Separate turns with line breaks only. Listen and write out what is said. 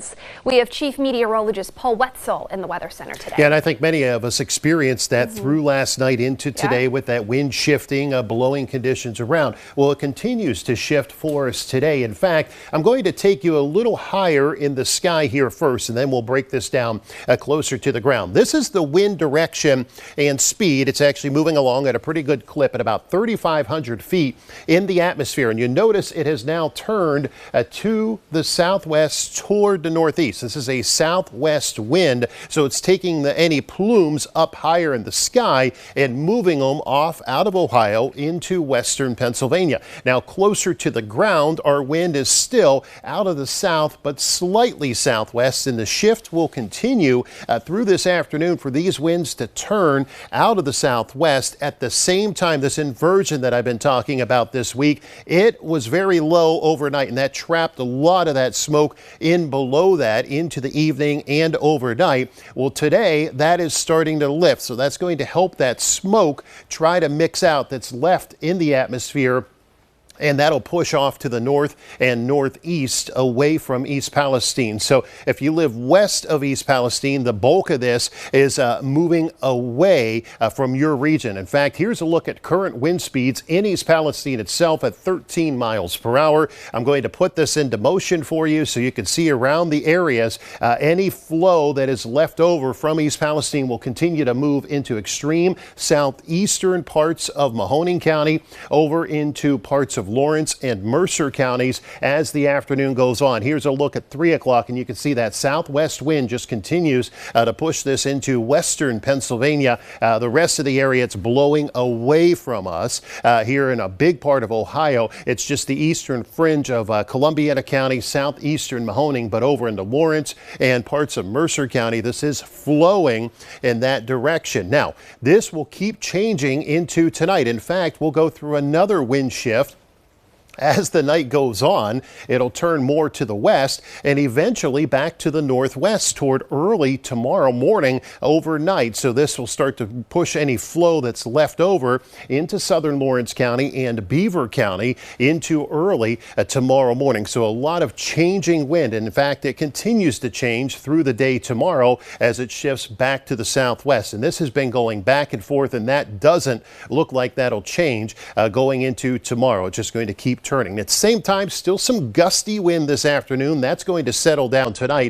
conditions. We have Chief Meteorologist Paul Wetzel in the Weather Center today.
Yeah, and I think many of us experienced that through last night into today with that wind shifting, blowing conditions around. Well, it continues to shift for us today. In fact, I'm going to take you a little higher in the sky here first, and then we'll break this down closer to the ground. This is the wind direction and speed. It's actually moving along at a pretty good clip at about 3,500 feet in the atmosphere. And you notice it has now turned to the southwest toward the northeast. This is a southwest wind, so it's taking any plumes up higher in the sky and moving them off out of Ohio into western Pennsylvania. Now, closer to the ground, our wind is still out of the south, but slightly southwest, and the shift will continue through this afternoon for these winds to turn out of the southwest. At the same time, this inversion that I've been talking about this week, it was very low overnight, and that trapped a lot of that smoke in below that into the evening and overnight. Well, today that is starting to lift, so that's going to help that smoke try to mix out that's left in the atmosphere, and that'll push off to the north and northeast away from East Palestine. So if you live west of East Palestine, the bulk of this is moving away from your region. In fact, here's a look at current wind speeds in East Palestine itself at 13 miles per hour. I'm going to put this into motion for you so you can see around the areas. Any flow that is left over from East Palestine will continue to move into extreme southeastern parts of Mahoning County over into parts of Lawrence and Mercer counties as the afternoon goes on. Here's a look at 3 o'clock, and you can see that southwest wind just continues to push this into western Pennsylvania. The rest of the area, it's blowing away from us here in a big part of Ohio. It's just the eastern fringe of Columbiana County, southeastern Mahoning, but over into Lawrence and parts of Mercer County, this is flowing in that direction. Now, this will keep changing into tonight. In fact, we'll go through another wind shift. As the night goes on, it'll turn more to the west and eventually back to the northwest toward early tomorrow morning overnight. So this will start to push any flow that's left over into southern Lawrence County and Beaver County into early tomorrow morning. So a lot of changing wind. And in fact, it continues to change through the day tomorrow as it shifts back to the southwest. And this has been going back and forth, and that doesn't look like that'll change going into tomorrow. It's just going to keep turning. At the same time, still some gusty wind this afternoon. That's going to settle down tonight.